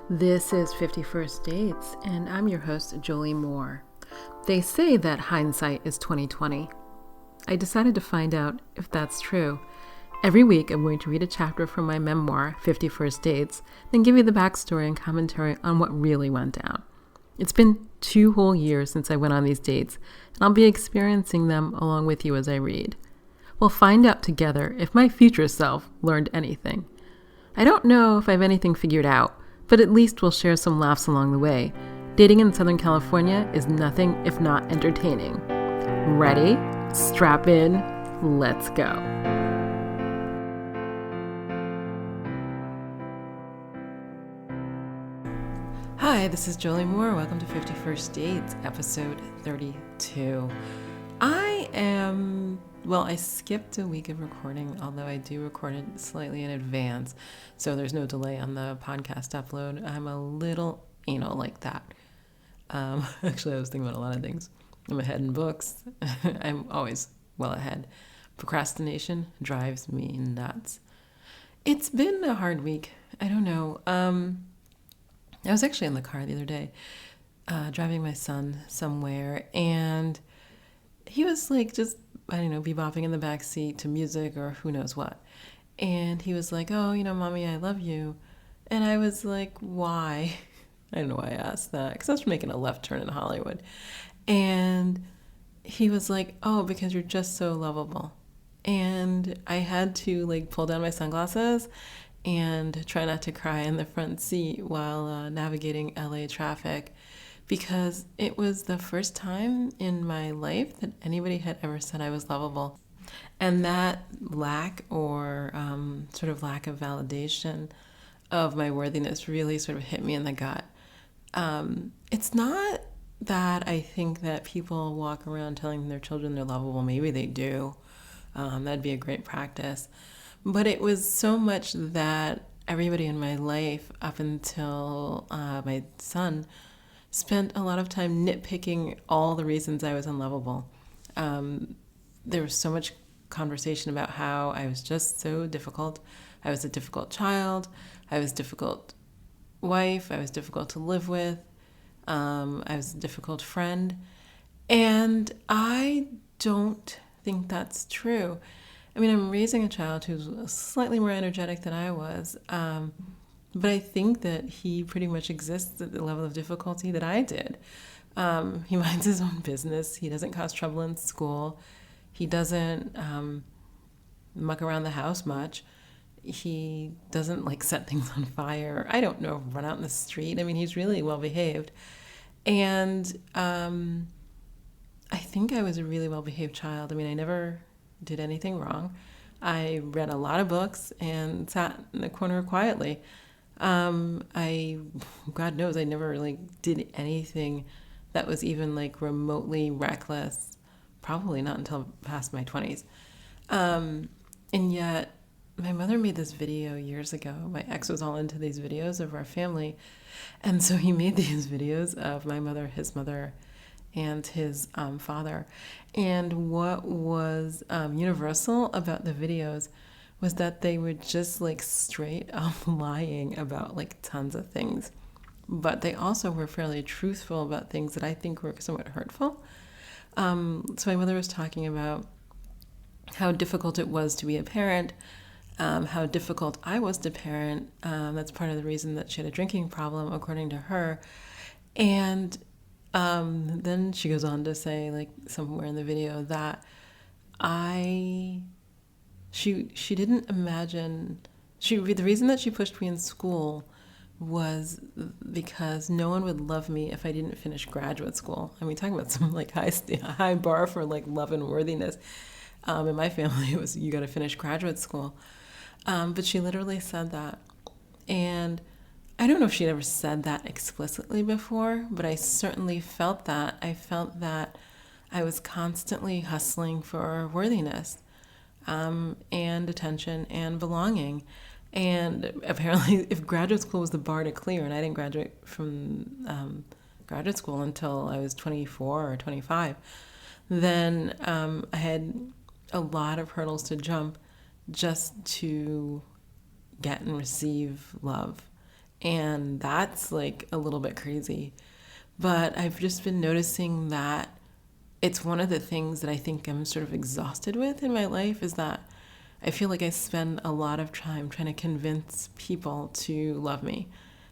This is 51st Dates, and I'm your host, Jolie Moore. They say that hindsight is 20/20. I decided to find out if that's true. Every week, I'm going to read a chapter from my memoir, 51st Dates, then give you the backstory and commentary on what really went down. It's been 2 whole years since I went on these dates, and I'll be experiencing them along with you as I read. We'll find out together if my future self learned anything. I don't know if I have anything figured out, but at least we'll share some laughs along the way. Dating in Southern California is nothing if not entertaining. Ready? Strap in. Let's go. Hi, this is Jolie Moore. Welcome to 51st Dates, episode 32. I skipped a week of recording, although I do record it slightly in advance, so there's no delay on the podcast upload. I'm a little anal like that. Actually, I was thinking about a lot of things. I'm ahead in books. I'm always well ahead. Procrastination drives me nuts. It's been a hard week. I don't know. I was actually in the car the other day, driving my son somewhere, and he was like just, bebopping in the back seat to music or who knows what. And he was like, "Oh, Mommy, I love you." And I was like, "Why?" I don't know why I asked that, because I was making a left turn in Hollywood. And he was like, "Oh, because you're just so lovable." And I had to pull down my sunglasses and try not to cry in the front seat while navigating LA traffic, because it was the first time in my life that anybody had ever said I was lovable. And that lack or lack of validation of my worthiness really sort of hit me in the gut. It's not that I think that people walk around telling their children they're lovable. Maybe they do. That'd be a great practice. But it was so much that everybody in my life up until my son spent a lot of time nitpicking all the reasons I was unlovable. There was so much conversation about how I was just so difficult. I was a difficult child. I was a difficult wife. I was difficult to live with. I was a difficult friend. And I don't think that's true. I mean, I'm raising a child who's slightly more energetic than I was, but I think that he pretty much exists at the level of difficulty that I did. He minds his own business. He doesn't cause trouble in school. He doesn't muck around the house much. He doesn't set things on fire. I don't know, run out in the street. I mean, he's really well behaved. And I think I was a really well behaved child. I mean, I never did anything wrong. I read a lot of books and sat in the corner quietly. God knows, I never really did anything that was even remotely reckless. Probably not until past my 20s. And yet, my mother made this video years ago. My ex was all into these videos of our family. And so he made these videos of my mother, his mother, and his father. And what was universal about the videos was that they were just straight up lying about tons of things. But they also were fairly truthful about things that I think were somewhat hurtful. So my mother was talking about how difficult it was to be a parent, how difficult I was to parent. That's part of the reason that she had a drinking problem, according to her. And then she goes on to say, somewhere in the video, that she didn't imagine, the reason that she pushed me in school was because no one would love me if I didn't finish graduate school. I mean, talking about some high bar for love and worthiness. In my family, it was, you got to finish graduate school. But she literally said that. And I don't know if she'd ever said that explicitly before, but I certainly felt that. I felt that I was constantly hustling for worthiness, and attention and belonging. And apparently, if graduate school was the bar to clear, and I didn't graduate from graduate school until I was 24 or 25, then I had a lot of hurdles to jump just to get and receive love. And that's like a little bit crazy. But I've just been noticing that it's one of the things that I think I'm sort of exhausted with in my life is that I feel like I spend a lot of time trying to convince people to love me.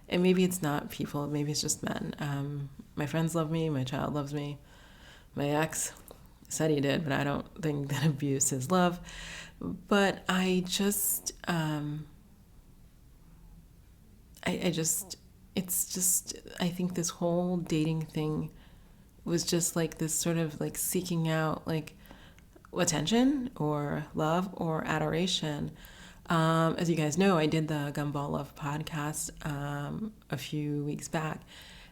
And maybe it's not people, maybe it's just men. My friends love me, my child loves me, my ex said he did, but I don't think that abuse is love. But I just, it's just, I think this whole dating thing was just like this sort of like seeking out like attention or love or adoration. As you guys know, I did the Gumball Love podcast a few weeks back,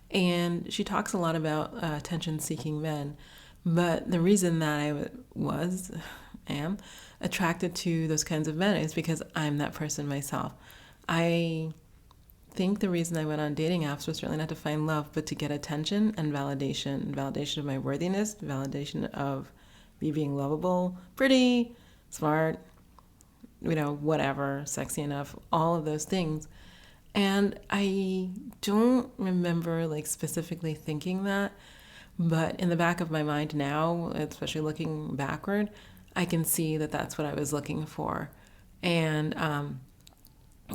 and she talks a lot about attention-seeking men. But the reason that am attracted to those kinds of men is because I'm that person myself. I think the reason I went on dating apps was certainly not to find love, but to get attention and validation of my worthiness, validation of me being lovable, pretty, smart, whatever, sexy enough, all of those things. And I don't remember like specifically thinking that, but in the back of my mind now, especially looking backward, I can see that that's what I was looking for. And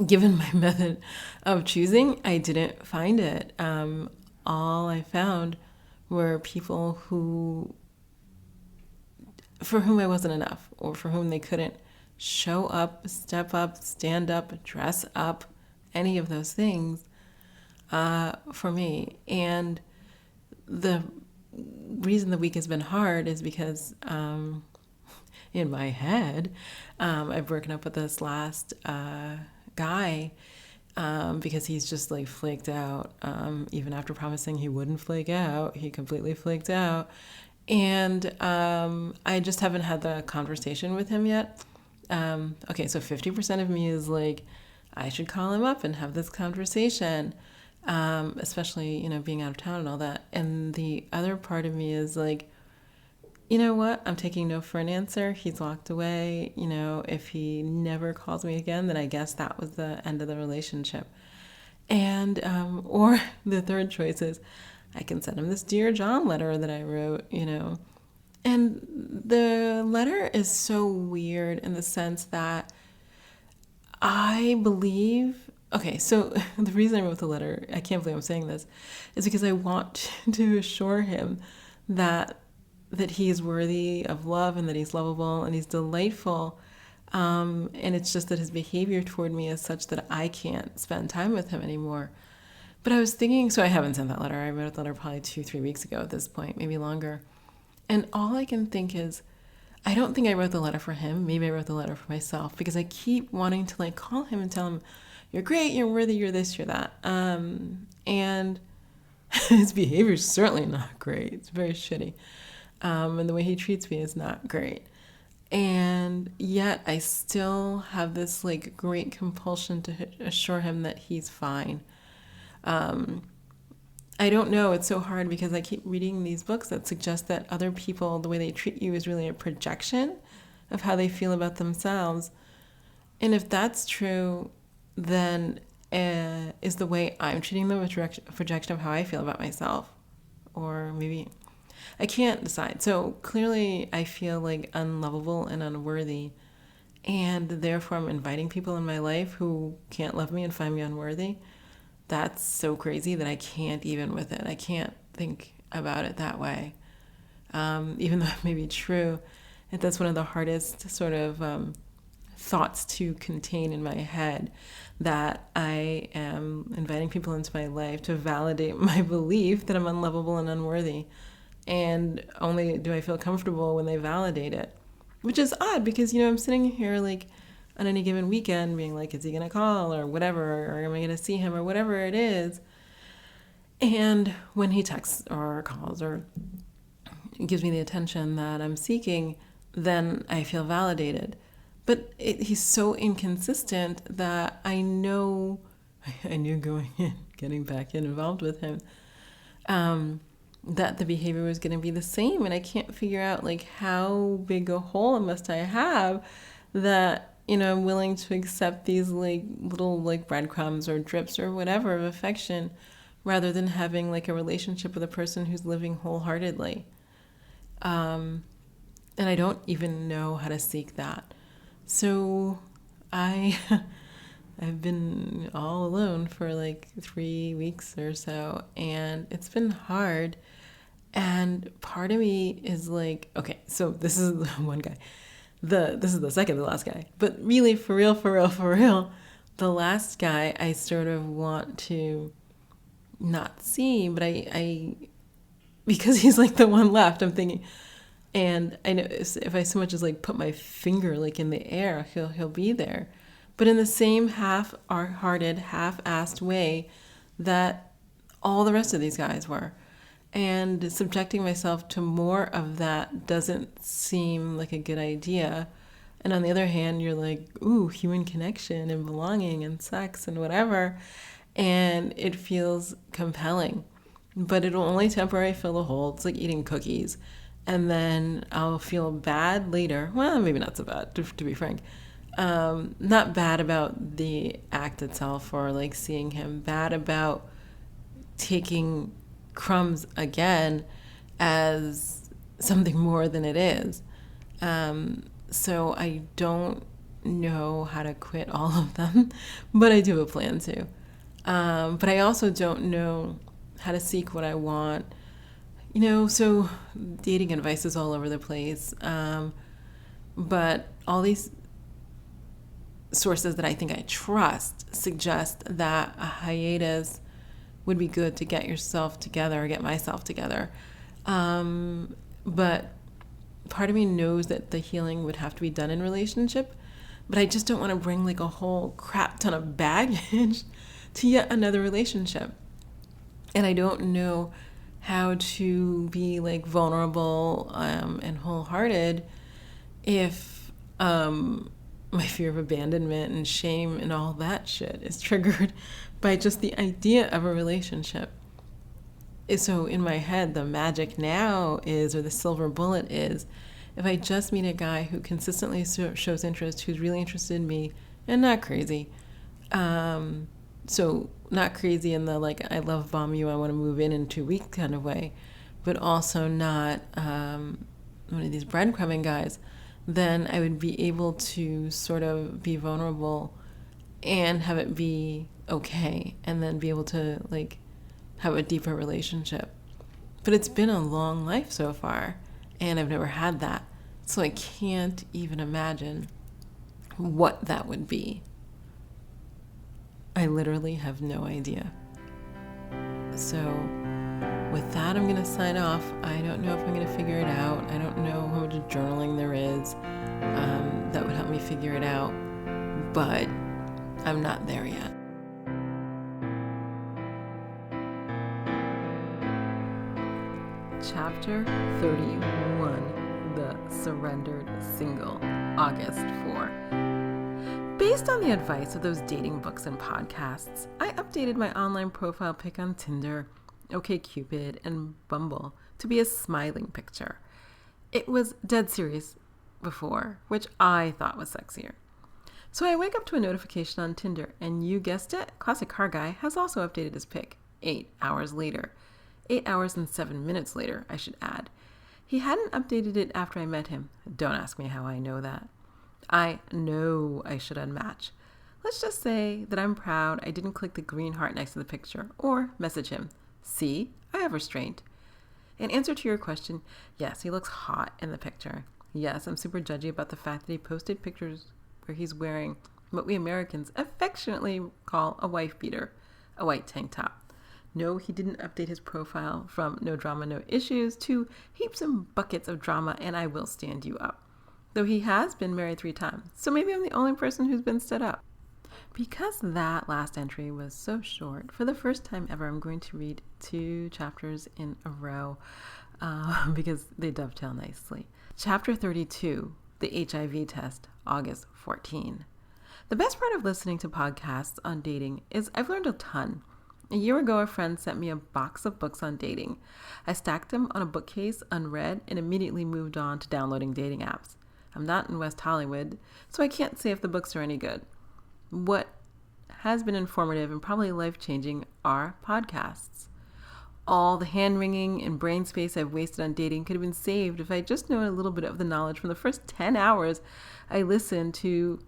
given my method of choosing, I didn't find it. All I found were people for whom I wasn't enough, or for whom they couldn't show up, step up, stand up, dress up, any of those things for me. And the reason the week has been hard is because in my head, I've broken up with this last guy because he's just like flaked out. Even after promising he wouldn't flake out, he completely flaked out. And I just haven't had the conversation with him yet. Okay, so 50% of me is like, I should call him up and have this conversation, especially, being out of town and all that. And the other part of me is like, you know what? I'm taking no for an answer. He's walked away. If he never calls me again, then I guess that was the end of the relationship. And, or the third choice is I can send him this Dear John letter that I wrote, And the letter is so weird in the sense that I believe, okay, so the reason I wrote the letter, I can't believe I'm saying this, is because I want to assure him that he's worthy of love and that he's lovable and he's delightful. And it's just that his behavior toward me is such that I can't spend time with him anymore. But I was thinking, so I haven't sent that letter. I wrote the letter probably 2-3 weeks ago at this point, maybe longer. And all I can think is, I don't think I wrote the letter for him. Maybe I wrote the letter for myself because I keep wanting to like call him and tell him, you're great, you're worthy, you're this, you're that. And his behavior is certainly not great. It's very shitty. And the way he treats me is not great. And yet I still have this like great compulsion to assure him that he's fine. I don't know. It's so hard because I keep reading these books that suggest that other people, the way they treat you is really a projection of how they feel about themselves. And if that's true, then is the way I'm treating them a projection of how I feel about myself? Or maybe I can't decide. So clearly I feel like unlovable and unworthy. And therefore I'm inviting people in my life who can't love me and find me unworthy. That's so crazy that I can't even with it. I can't think about it that way. Even though it may be true, that's one of the hardest sort of thoughts to contain in my head, that I am inviting people into my life to validate my belief that I'm unlovable and unworthy. And only do I feel comfortable when they validate it, which is odd because, I'm sitting here like on any given weekend being like, is he going to call or whatever, or am I going to see him or whatever it is? And when he texts or calls or gives me the attention that I'm seeking, then I feel validated. But he's so inconsistent that I knew going in, getting back involved with him, that the behavior was going to be the same. And I can't figure out like how big a hole must I have that I'm willing to accept these like little like breadcrumbs or drips or whatever of affection rather than having like a relationship with a person who's living wholeheartedly. And I don't even know how to seek that. So I I've been all alone for like 3 weeks or so, and it's been hard. And part of me is like, okay, so this is the one guy. This is the second to the last guy. But really, for real, for real, for real, the last guy I sort of want to not see, but I because he's like the one left, I'm thinking, and I know if I so much as like put my finger like in the air, he'll be there. But in the same half-hearted, half-assed way that all the rest of these guys were. And subjecting myself to more of that doesn't seem like a good idea. And on the other hand, you're like, ooh, human connection and belonging and sex and whatever. And it feels compelling. But it'll only temporarily fill the hole. It's like eating cookies. And then I'll feel bad later. Well, maybe not so bad, to be frank. Not bad about the act itself or like seeing him. Bad about taking crumbs again as something more than it is. So I don't know how to quit all of them, but I do have a plan to. But I also don't know how to seek what I want. So dating advice is all over the place. But all these sources that I think I trust suggest that a hiatus would be good to get yourself together or get myself together. But part of me knows that the healing would have to be done in relationship, but I just don't want to bring like a whole crap ton of baggage to yet another relationship. And I don't know how to be like vulnerable and wholehearted if my fear of abandonment and shame and all that shit is triggered by just the idea of a relationship. So in my head, the magic now is, or the silver bullet is, if I just meet a guy who consistently shows interest, who's really interested in me and not crazy. So not crazy in the like, I love bomb you, I want to move in 2 weeks kind of way, but also not one of these breadcrumbing guys, then I would be able to sort of be vulnerable and have it be okay, and then be able to like have a deeper relationship. But it's been a long life so far, and I've never had that. So I can't even imagine what that would be. I literally have no idea. So with that, I'm going to sign off. I don't know if I'm going to figure it out. I don't know how much journaling there is that would help me figure it out. But I'm not there yet. Chapter 31, The Surrendered Single, August 4. Based on the advice of those dating books and podcasts, I updated my online profile pic on Tinder, OkCupid, and Bumble to be a smiling picture. It was dead serious before, which I thought was sexier. So I wake up to a notification on Tinder, and you guessed it, Classic Car Guy has also updated his pic 8 hours later. 8 hours and 7 minutes later, I should add. He hadn't updated it after I met him. Don't ask me how I know that. I know I should unmatch. Let's just say that I'm proud I didn't click the green heart next to the picture or message him. See, I have restraint. In answer to your question, yes, he looks hot in the picture. Yes, I'm super judgy about the fact that he posted pictures where he's wearing what we Americans affectionately call a wife beater, a white tank top. No, he didn't update his profile from no drama, no issues to heaps and buckets of drama and I will stand you up. Though he has been married 3 times, so maybe I'm the only person who's been stood up. Because that last entry was so short, for the first time ever, I'm going to read 2 chapters in a row because they dovetail nicely. Chapter 32, The HIV Test, August 14. The best part of listening to podcasts on dating is I've learned a ton. A year ago, a friend sent me a box of books on dating. I stacked them on a bookcase unread and immediately moved on to downloading dating apps. I'm not in West Hollywood, so I can't say if the books are any good. What has been informative and probably life-changing are podcasts. All the hand-wringing and brain space I've wasted on dating could have been saved if I just known a little bit of the knowledge from the first 10 hours I listened to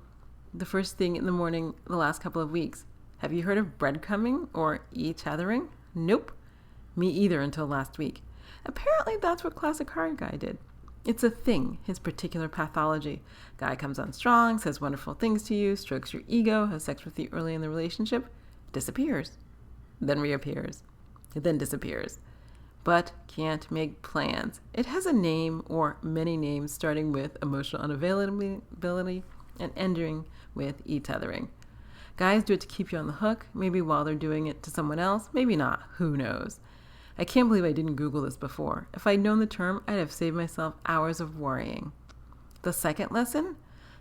the first thing in the morning the last couple of weeks. Have you heard of breadcrumbing or e-tethering? Nope. Me either until last week. Apparently that's what Classic Hard Guy did. It's a thing, his particular pathology. Guy comes on strong, says wonderful things to you, strokes your ego, has sex with you early in the relationship, disappears, then reappears, then disappears, but can't make plans. It has a name or many names starting with emotional unavailability and ending with e-tethering. Guys do it to keep you on the hook, maybe while they're doing it to someone else, maybe not, who knows. I can't believe I didn't Google this before. If I'd known the term, I'd have saved myself hours of worrying. The second lesson,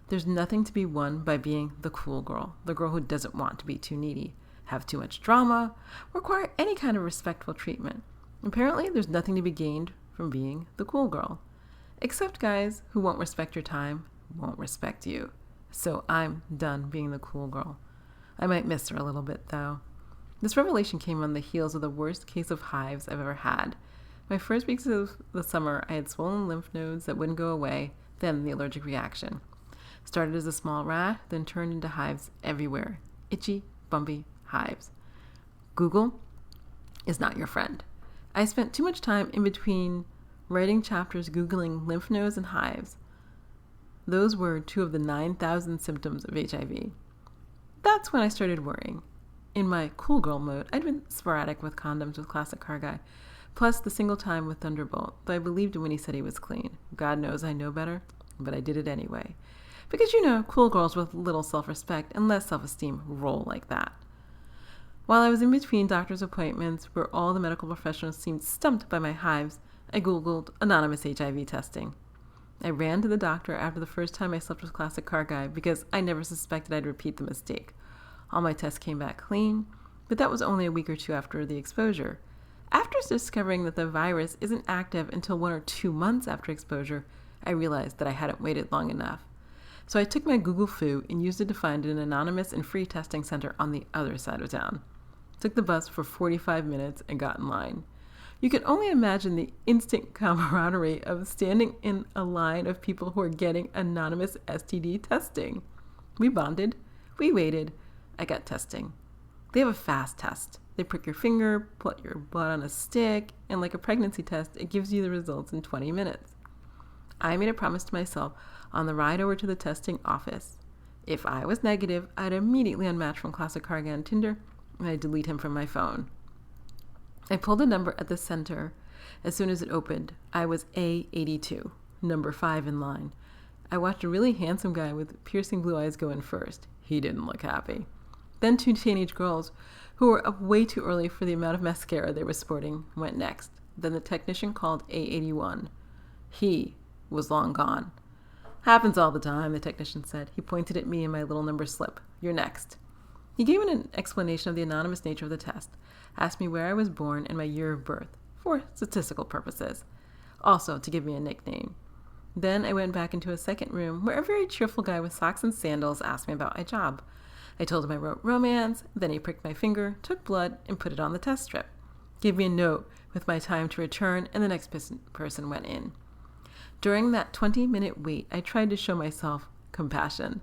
there's nothing to be won by being the cool girl, the girl who doesn't want to be too needy, have too much drama, require any kind of respectful treatment. Apparently, there's nothing to be gained from being the cool girl. Except guys who won't respect your time, won't respect you. So I'm done being the cool girl. I might miss her a little bit, though. This revelation came on the heels of the worst case of hives I've ever had. My first weeks of the summer, I had swollen lymph nodes that wouldn't go away, then the allergic reaction. Started as a small rat, then turned into hives everywhere. Itchy, bumpy hives. Google is not your friend. I spent too much time in between writing chapters Googling lymph nodes and hives. Those were 2 of the 9,000 symptoms of HIV. That's when I started worrying. In my cool girl mode, I'd been sporadic with condoms with Classic Car Guy, plus the single time with Thunderbolt, though I believed him when he said he was clean. God knows I know better, but I did it anyway. Because cool girls with little self-respect and less self-esteem roll like that. While I was in between doctor's appointments where all the medical professionals seemed stumped by my hives, I Googled anonymous HIV testing. I ran to the doctor after the first time I slept with Classic Car Guy because I never suspected I'd repeat the mistake. All my tests came back clean, but that was only a week or 2 after the exposure. After discovering that the virus isn't active until 1 or 2 months after exposure, I realized that I hadn't waited long enough. So I took my Google Foo and used it to find an anonymous and free testing center on the other side of town. Took the bus for 45 minutes and got in line. You can only imagine the instant camaraderie of standing in a line of people who are getting anonymous STD testing. We bonded. We waited. I got testing. They have a fast test. They prick your finger, put your blood on a stick, and like a pregnancy test, it gives you the results in 20 minutes. I made a promise to myself on the ride over to the testing office. If I was negative, I'd immediately unmatch from Classic Car Guy on Tinder, and I'd delete him from my phone. I pulled a number at the center. As soon as it opened, I was A82, number 5 in line. I watched a really handsome guy with piercing blue eyes go in first. He didn't look happy. Then 2 teenage girls, who were up way too early for the amount of mascara they were sporting, went next. Then the technician called A81. He was long gone. Happens all the time, the technician said. He pointed at me and my little number slip. You're next. He gave an explanation of the anonymous nature of the test, asked me where I was born and my year of birth, for statistical purposes. Also, to give me a nickname. Then I went back into a second room where a very cheerful guy with socks and sandals asked me about my job. I told him I wrote romance, then he pricked my finger, took blood, and put it on the test strip. Gave me a note with my time to return, and the next person went in. During that 20-minute wait, I tried to show myself compassion.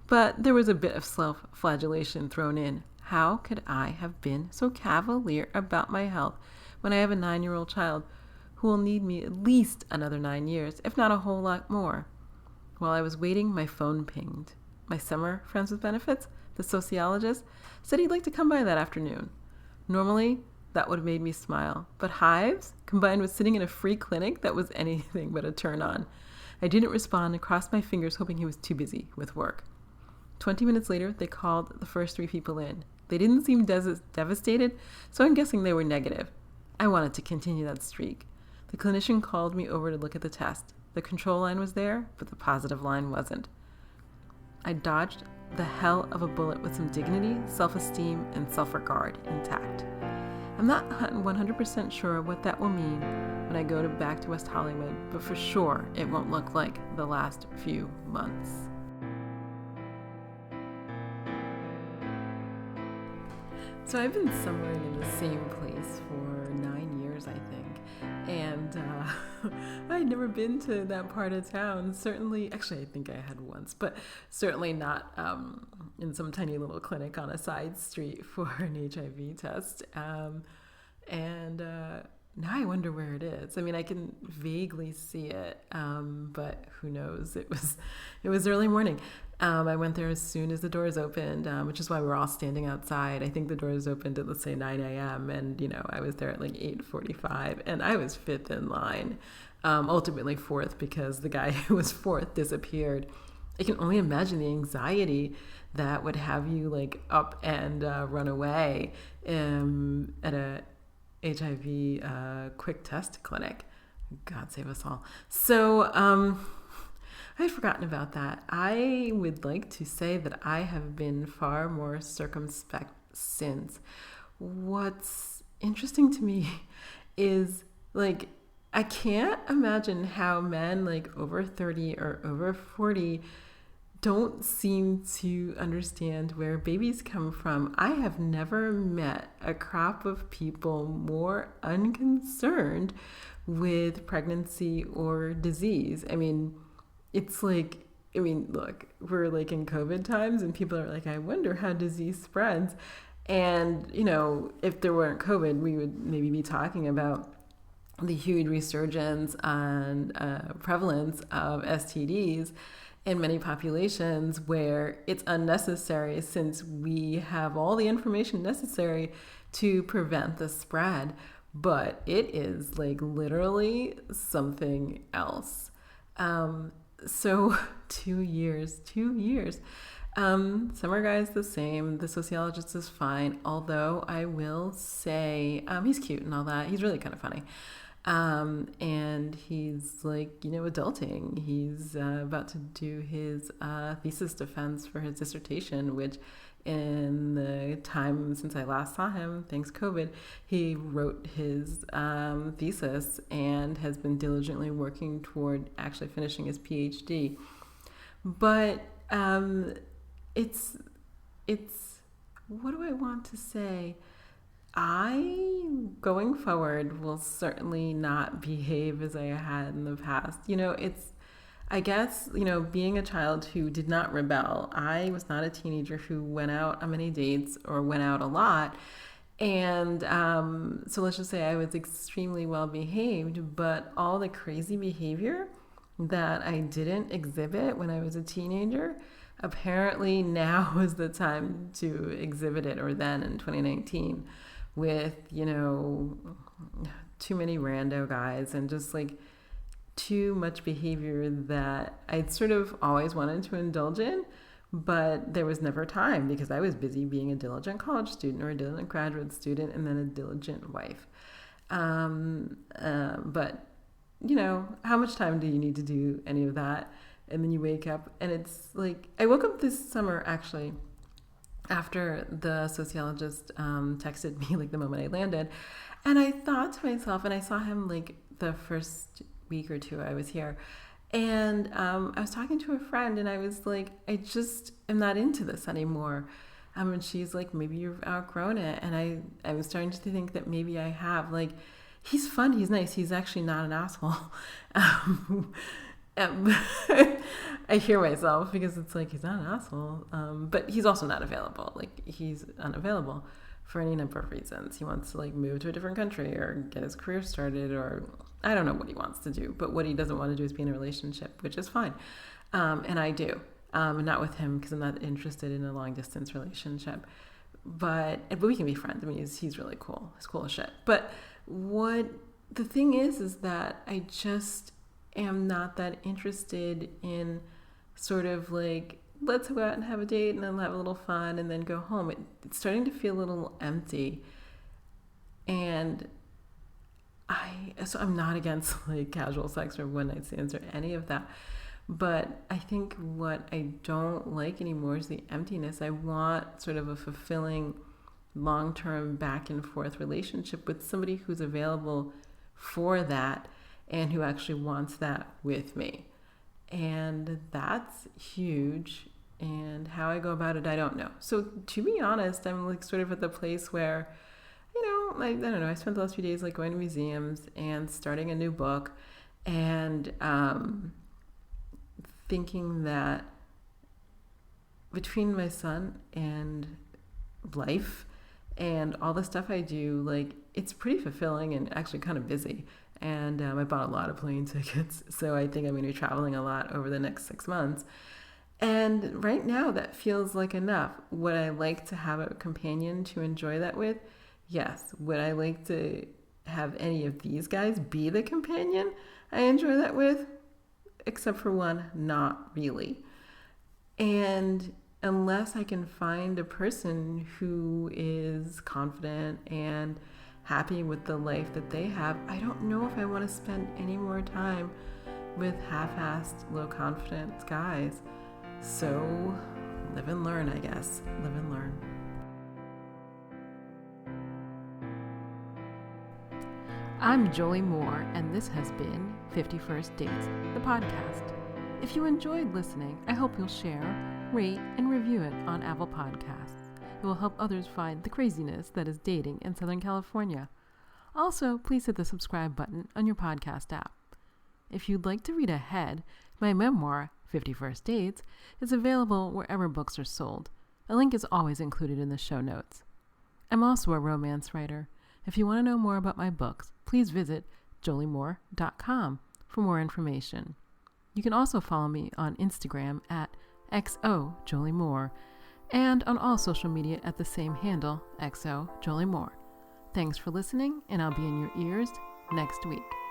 But there was a bit of self-flagellation thrown in. How could I have been so cavalier about my health when I have a 9-year-old child who will need me at least another 9 years, if not a whole lot more? While I was waiting, my phone pinged. My summer friends with benefits, the sociologist, said he'd like to come by that afternoon. Normally, that would have made me smile. But hives, combined with sitting in a free clinic, that was anything but a turn on. I didn't respond and crossed my fingers hoping he was too busy with work. 20 minutes later, they called the first 3 people in. They didn't seem devastated, so I'm guessing they were negative. I wanted to continue that streak. The clinician called me over to look at the test. The control line was there, but the positive line wasn't. I dodged the hell of a bullet with some dignity, self-esteem, and self-regard intact. I'm not 100% sure what that will mean when I go back to West Hollywood, but for sure it won't look like the last few months. So I've been summering in the same place for 9 years, I think. And I had never been to that part of town. Certainly, actually, I think I had once, but certainly not in some tiny little clinic on a side street for an HIV test. And now I wonder where it is. I mean, I can vaguely see it, but who knows? It was early morning. I went there as soon as the doors opened, which is why we were all standing outside. I think the doors opened at, let's say, 9 a.m. And, I was there at like 8:45 and I was fifth in line, ultimately fourth because the guy who was fourth disappeared. I can only imagine the anxiety that would have you like up and run away at a HIV quick test clinic. God save us all. So, I'd forgotten about that. I would like to say that I have been far more circumspect since. What's interesting to me is like, I can't imagine how men like over 30 or over 40 don't seem to understand where babies come from. I have never met a crop of people more unconcerned with pregnancy or disease. I mean, it's like, look, we're like in COVID times and people are like, I wonder how disease spreads. And, if there weren't COVID, we would maybe be talking about the huge resurgence and prevalence of STDs in many populations where it's unnecessary since we have all the information necessary to prevent the spread. But it is like literally something else. So 2 years. Summer guy's the same. The sociologist is fine. Although I will say, he's cute and all that. He's really kind of funny. And he's like, adulting. He's about to do his thesis defense for his dissertation, which in the time since I last saw him, thanks COVID, he wrote his thesis and has been diligently working toward actually finishing his PhD. But it's what do I want to say? I, going forward, will certainly not behave as I had in the past. I guess, being a child who did not rebel, I was not a teenager who went out on many dates or went out a lot. And so let's just say I was extremely well behaved, but all the crazy behavior that I didn't exhibit when I was a teenager, apparently now is the time to exhibit it, or then in 2019 with, too many rando guys and just like too much behavior that I'd sort of always wanted to indulge in, but there was never time because I was busy being a diligent college student or a diligent graduate student and then a diligent wife. But, how much time do you need to do any of that? And then you wake up and it's like, I woke up this summer actually after the sociologist texted me like the moment I landed. And I thought to myself, and I saw him like the first week or two I was here, and I was talking to a friend and I was like, I just am not into this anymore. And she's like, maybe you've outgrown it. And I was starting to think that maybe I have. Like, he's fun, he's nice, he's actually not an asshole. I hear myself because it's like, he's not an asshole, but he's also not available. Like, he's unavailable for any number of reasons. He wants to like move to a different country or get his career started, or I don't know what he wants to do, but what he doesn't want to do is be in a relationship, which is fine. And I do, not with him because I'm not interested in a long distance relationship, but we can be friends. I mean, he's really cool. He's cool as shit. But what the thing is that I just am not that interested in sort of like, let's go out and have a date and then have a little fun and then go home. It's starting to feel a little empty. And so I'm not against like casual sex or one night stands or any of that. But I think what I don't like anymore is the emptiness. I want sort of a fulfilling long-term back and forth relationship with somebody who's available for that and who actually wants that with me. And that's huge. And how I go about it, I don't know. So to be honest, I'm like sort of at the place where, I don't know, I spent the last few days like going to museums and starting a new book and thinking that between my son and life and all the stuff I do, like it's pretty fulfilling and actually kind of busy. And I bought a lot of plane tickets, so I think I'm going to be traveling a lot over the next 6 months. And right now, that feels like enough. Would I like to have a companion to enjoy that with? Yes. Would I like to have any of these guys be the companion I enjoy that with? Except for one, not really. And unless I can find a person who is confident and happy with the life that they have, I don't know if I want to spend any more time with half-assed, low-confidence guys. So, live and learn, I guess. Live and learn. I'm Jolie Moore, and this has been 51st Dates, the podcast. If you enjoyed listening, I hope you'll share, rate, and review it on Apple Podcasts. It will help others find the craziness that is dating in Southern California. Also, please hit the subscribe button on your podcast app. If you'd like to read ahead, my memoir, 51st Dates, is available wherever books are sold. A link is always included in the show notes. I'm also a romance writer. If you want to know more about my books, please visit joliemore.com for more information. You can also follow me on Instagram at xojoliemore and on all social media at the same handle, xojoliemore. Thanks for listening, and I'll be in your ears next week.